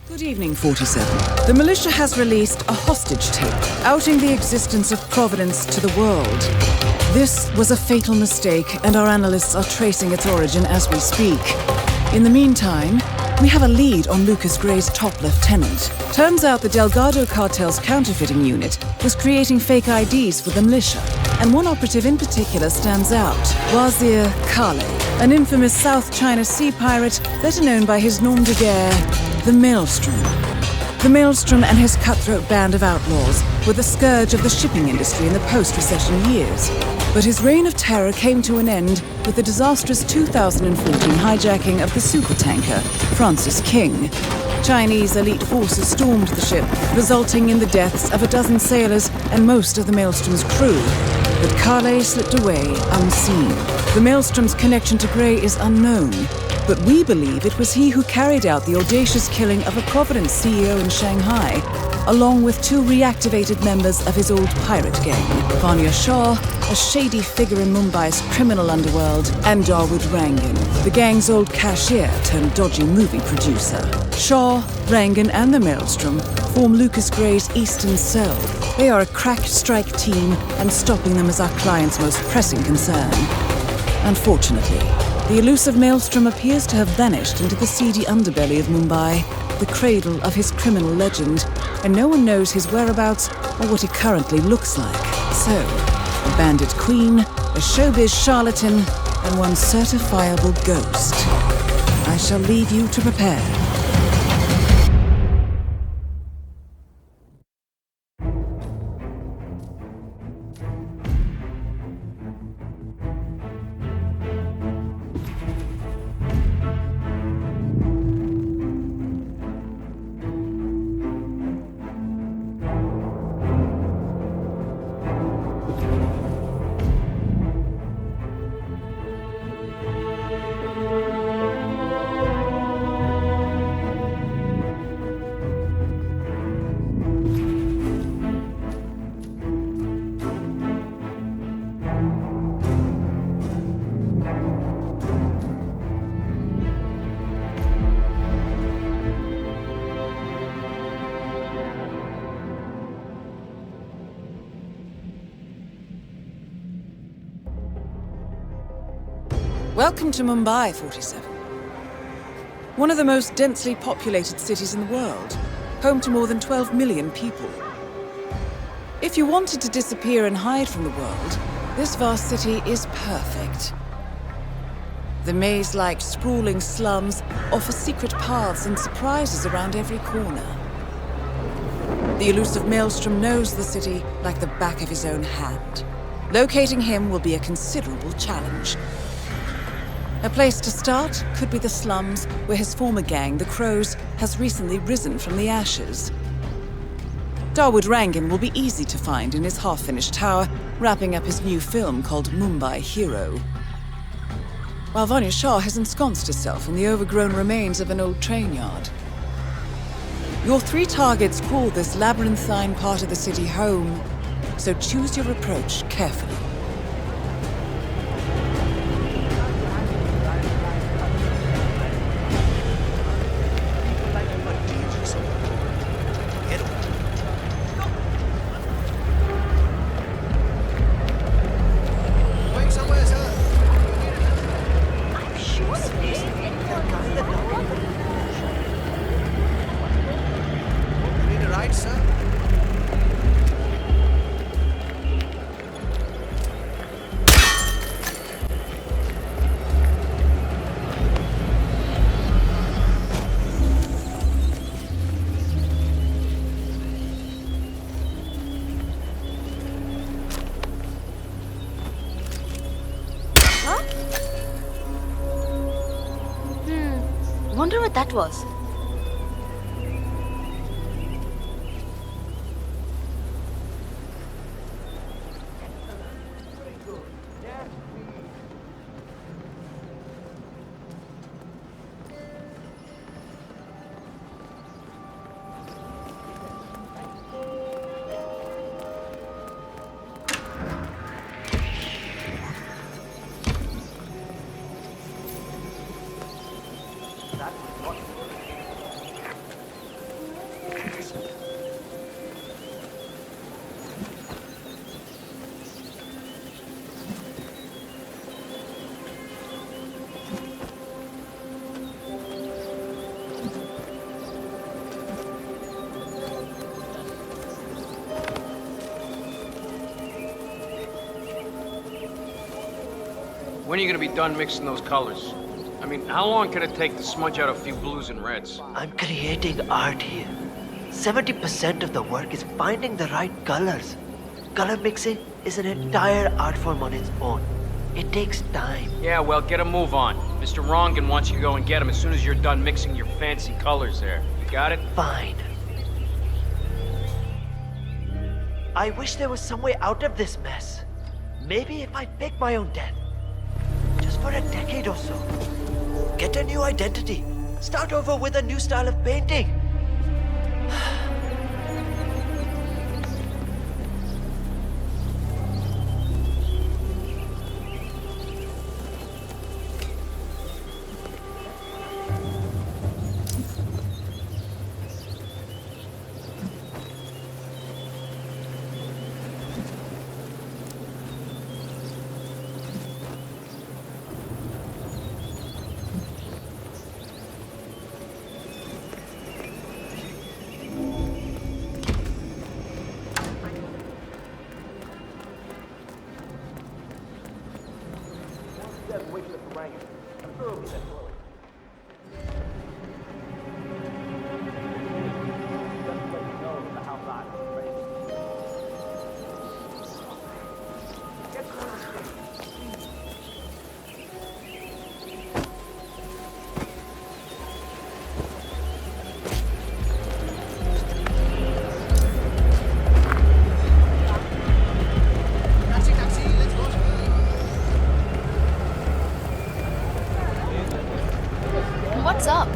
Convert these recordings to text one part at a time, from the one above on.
Good evening, 47. The militia has released a hostage tape outing the existence of Providence to the world. This was a fatal mistake, and our analysts are tracing its origin as we speak. In the meantime, we have a lead on Lucas Gray's top lieutenant. Turns out the Delgado cartel's counterfeiting unit was creating fake IDs for the militia, and one operative in particular stands out, Vazir Kale, an infamous South China Sea pirate better known by his nom de guerre, the Maelstrom. The Maelstrom and his cutthroat band of outlaws were the scourge of the shipping industry in the post-recession years. But his reign of terror came to an end with the disastrous 2014 hijacking of the supertanker Francis King. Chinese elite forces stormed the ship, resulting in the deaths of a dozen sailors and most of the Maelstrom's crew. But Kale slipped away unseen. The Maelstrom's connection to Gray is unknown, but we believe it was he who carried out the audacious killing of a Providence CEO in Shanghai, along with two reactivated members of his old pirate gang, Vanya Shah, a shady figure in Mumbai's criminal underworld, and Dawood Rangan, the gang's old cashier turned dodgy movie producer. Shah, Rangan, and the Maelstrom form Lucas Gray's Eastern Cell. They are a crack strike team, and stopping them is our client's most pressing concern. Unfortunately, the elusive Maelstrom appears to have vanished into the seedy underbelly of Mumbai, the cradle of his criminal legend, and no one knows his whereabouts or what he currently looks like. So, a bandit queen, a showbiz charlatan, and one certifiable ghost. I shall leave you to prepare. Welcome to Mumbai, 47. One of the most densely populated cities in the world, home to more than 12 million people. If you wanted to disappear and hide from the world, this vast city is perfect. The maze-like sprawling slums offer secret paths and surprises around every corner. The elusive Maelstrom knows the city like the back of his own hand. Locating him will be a considerable challenge. A place to start could be the slums, where his former gang, the Crows, has recently risen from the ashes. Dawood Rangan will be easy to find in his half-finished tower, wrapping up his new film called Mumbai Hero. While Vanya Shah has ensconced herself in the overgrown remains of an old train yard. Your three targets call this labyrinthine part of the city home, so choose your approach carefully. Wonder what that was. When are you gonna be done mixing those colors? I mean, how long can it take to smudge out a few blues and reds? I'm creating art here. 70% of the work is finding the right colors. Color mixing is an entire art form on its own. It takes time. Yeah, well, get a move on. Mr. Rongan wants you to go and get him as soon as you're done mixing your fancy colors there. You got it? Fine. I wish there was some way out of this mess. Maybe if I pick my own death. Just for a decade or so. Get a new identity. Start over with a new style of painting. What's up?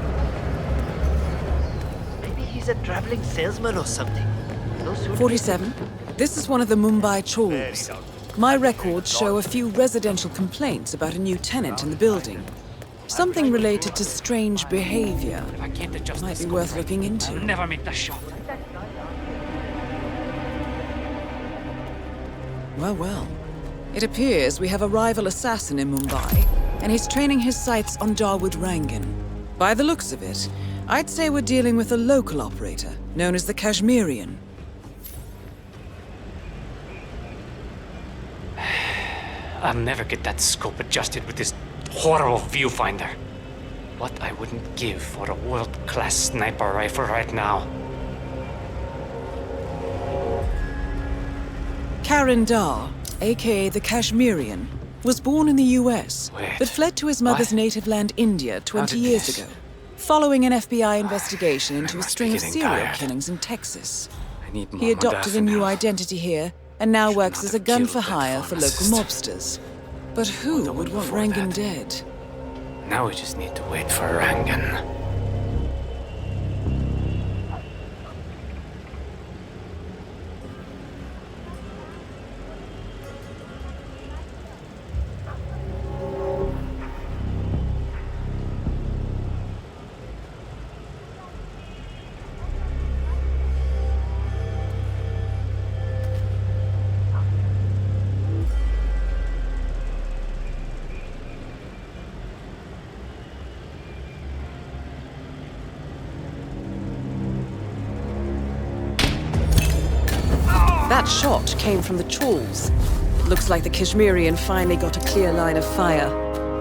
Maybe he's a traveling salesman or something. No suit. 47. This is one of the Mumbai chawls. My records show a few residential complaints about a new tenant in the building. Something related to strange behavior. I can't adjust Might this be worth contract. looking into. I'll never make the shot. Well, well. It appears we have a rival assassin in Mumbai, and he's training his sights on Dawood Rangan. By the looks of it, I'd say we're dealing with a local operator, known as the Kashmirian. I'll never get that scope adjusted with this horrible viewfinder. What I wouldn't give for a world-class sniper rifle right now. Karan Dar, aka the Kashmirian, was born in the US, Wait, but fled to his mother's what? native land, India, 20 did years this- ago, following an FBI investigation into a must be string of getting serial tired. killings in Texas. I need more He adopted a new modafinil. identity here, and now Should works not as a have gun killed for that hire for local pharmacist. mobsters. But who the would one want before Rangan that. dead? Now we just need to wait for Rangan. That shot came from the chawls. Looks like the Kashmirian finally got a clear line of fire.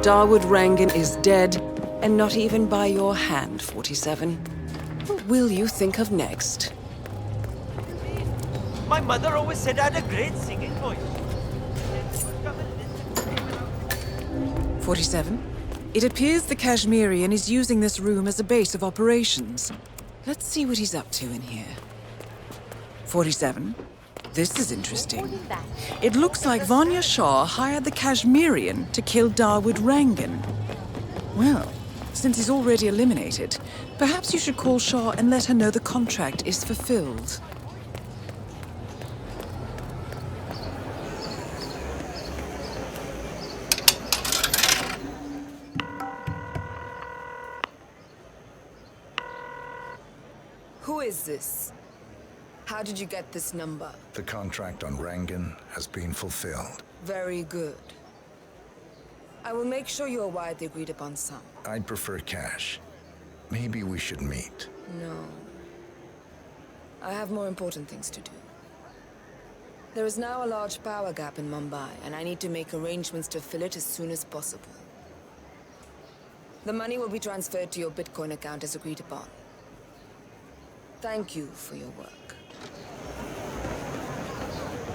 Dawood Rangan is dead, and not even by your hand, 47. What will you think of next? My mother always said I had a great singing voice. 47. It appears the Kashmirian is using this room as a base of operations. Let's see what he's up to in here. 47. This is interesting. It looks like Vanya Shah hired the Kashmirian to kill Dawood Rangan. Well, since he's already eliminated, perhaps you should call Shah and let her know the contract is fulfilled. Who is this? How did you get this number? The contract on Rangan has been fulfilled. Very good. I will make sure you are wide the agreed upon sum. I'd prefer cash. Maybe we should meet. No. I have more important things to do. There is now a large power gap in Mumbai, and I need to make arrangements to fill it as soon as possible. The money will be transferred to your Bitcoin account as agreed upon. Thank you for your work.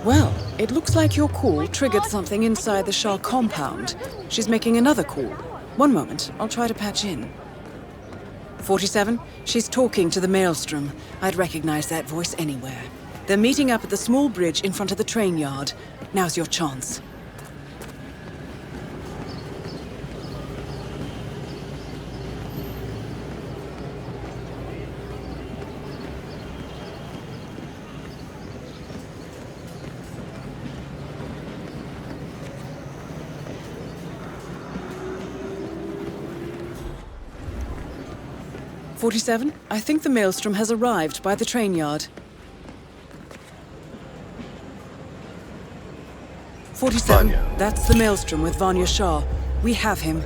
Well, it looks like your call triggered something inside the Shah compound. She's making another call. One moment, I'll try to patch in. 47, she's talking to the Maelstrom. I'd recognize that voice anywhere. They're meeting up at the small bridge in front of the train yard. Now's your chance. "47, I think the Maelstrom has arrived by the train yard." 47, Vanya. That's the Maelstrom with Vanya Shah. We have him.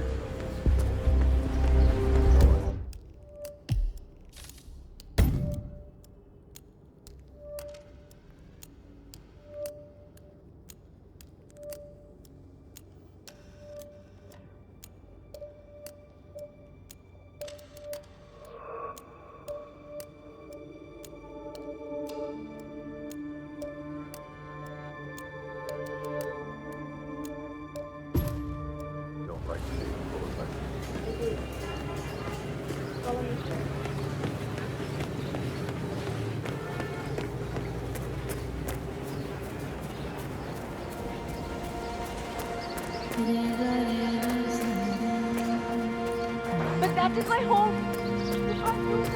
But that is my home. You can't lose it.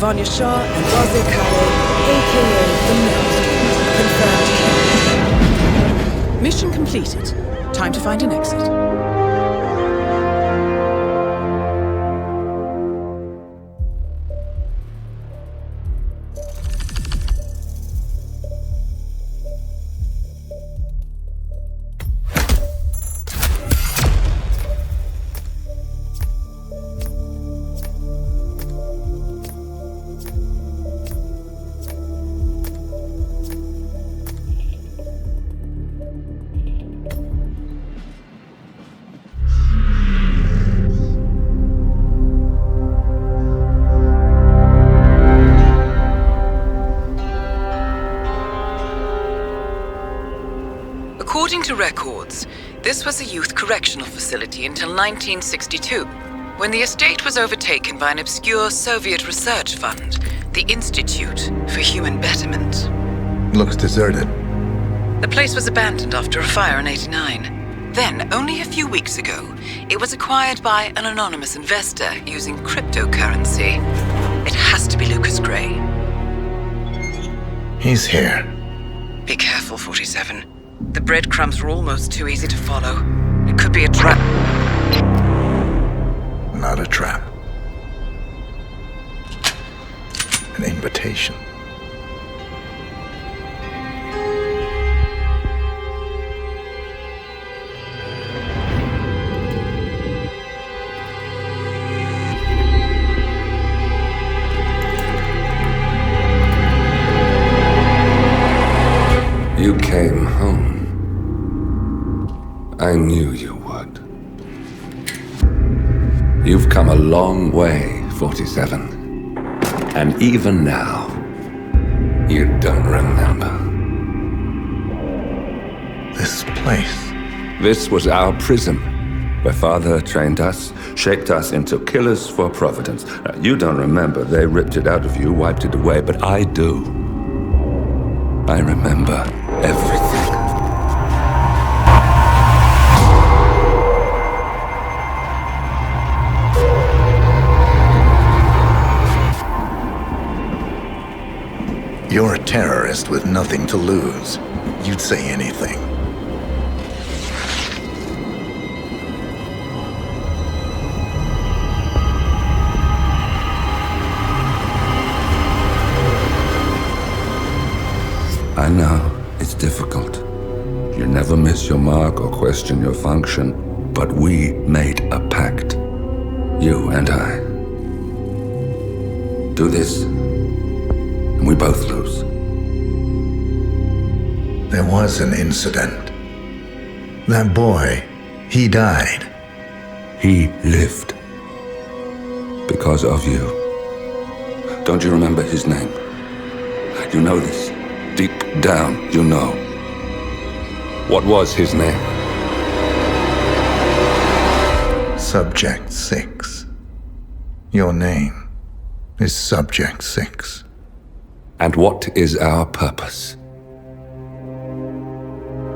Vanya Shah and Vazir Kale, aka the Maelstrom. Confirmed. Mission completed. Time to find an exit. According to records, this was a youth correctional facility until 1962, when the estate was overtaken by an obscure Soviet research fund, the Institute for Human Betterment. Looks deserted. The place was abandoned after a fire in '89. Then, only a few weeks ago, it was acquired by an anonymous investor using cryptocurrency. It has to be Lucas Gray. He's here. Be careful, 47. The breadcrumbs were almost too easy to follow. It could be a trap. Not a trap. An invitation. You came home. I knew you would. You've come a long way, 47. And even now, you don't remember. This place. This was our prison, where Father trained us, shaped us into killers for Providence. Now, you don't remember. They ripped it out of you, wiped it away, but I do. I remember everything. You're a terrorist with nothing to lose. You'd say anything. I know, it's difficult. You never miss your mark or question your function, but we made a pact. You and I. Do this, and we both lose. There was an incident. That boy, he died. He lived. Because of you. Don't you remember his name? You know this. Deep down, you know. What was his name? Subject 6. Your name is Subject 6. And what is our purpose?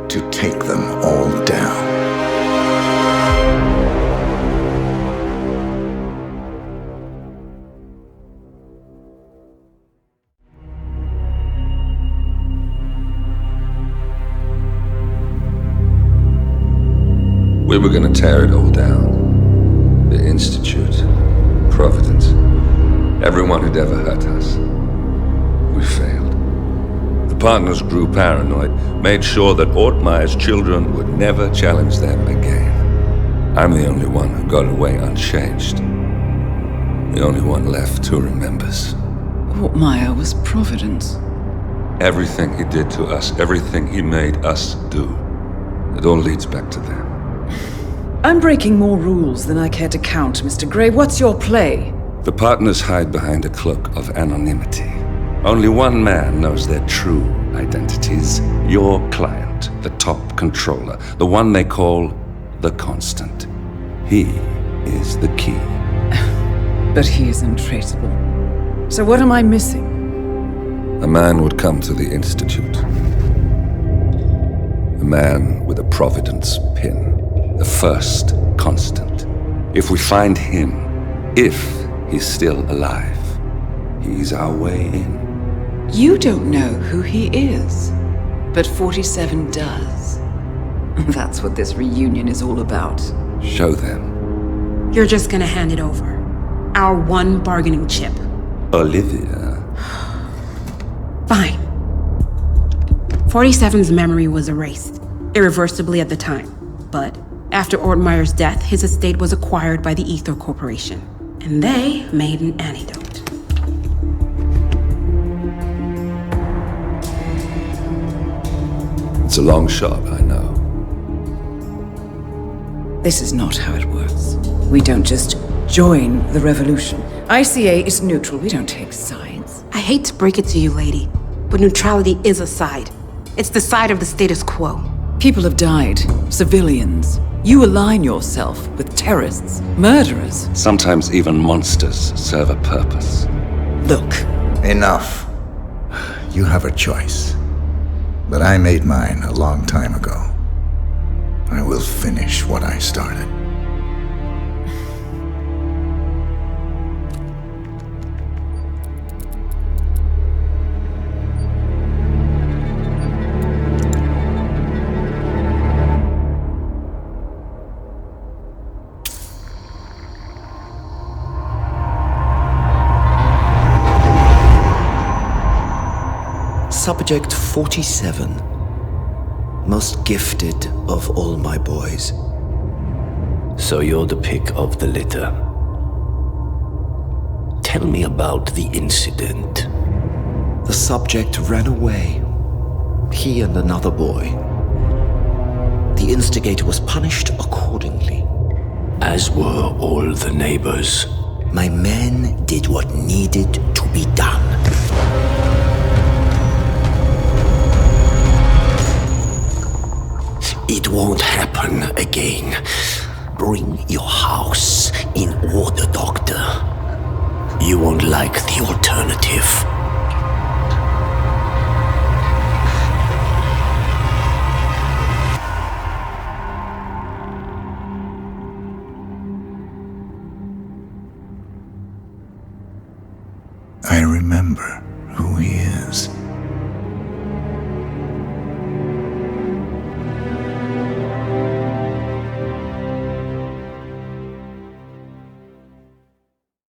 To take them all down. We were gonna tear it all down. The Institute, Providence, everyone who'd ever hurt us. We failed. The partners grew paranoid, made sure that Ortmeyer's children would never challenge them again. I'm the only one who got away unchanged. The only one left who remembers. Ortmeyer was Providence. Everything he did to us, everything he made us do, it all leads back to them. I'm breaking more rules than I care to count, Mr. Gray. What's your play? The partners hide behind a cloak of anonymity. Only one man knows their true identities. Your client, the top controller, the one they call the Constant. He is the key. But he is untraceable. So what am I missing? A man would come to the Institute. A man with a Providence pin. The first Constant. If we find him, if he's still alive, he's our way in. You don't know who he is, but 47 does. That's what this reunion is all about. Show them. You're just gonna hand it over. Our one bargaining chip. Olivia. Fine. 47's memory was erased, irreversibly at the time. But after Ortmeyer's death, his estate was acquired by the Ether Corporation. And they made an antidote. It's a long shot, I know. This is not how it works. We don't just join the revolution. ICA is neutral. We don't take sides. I hate to break it to you, lady, but neutrality is a side. It's the side of the status quo. People have died. Civilians. You align yourself with terrorists, murderers. Sometimes even monsters serve a purpose. Look. Enough. You have a choice. But I made mine a long time ago. I will finish what I started. Subject 47. Most gifted of all my boys. So you're the pick of the litter. Tell me about the incident. The subject ran away. he and another boy. The instigator was punished accordingly. As were all the neighbors. My men did what needed to be done. It won't happen again. Bring your house in order, Doctor. You won't like the alternative.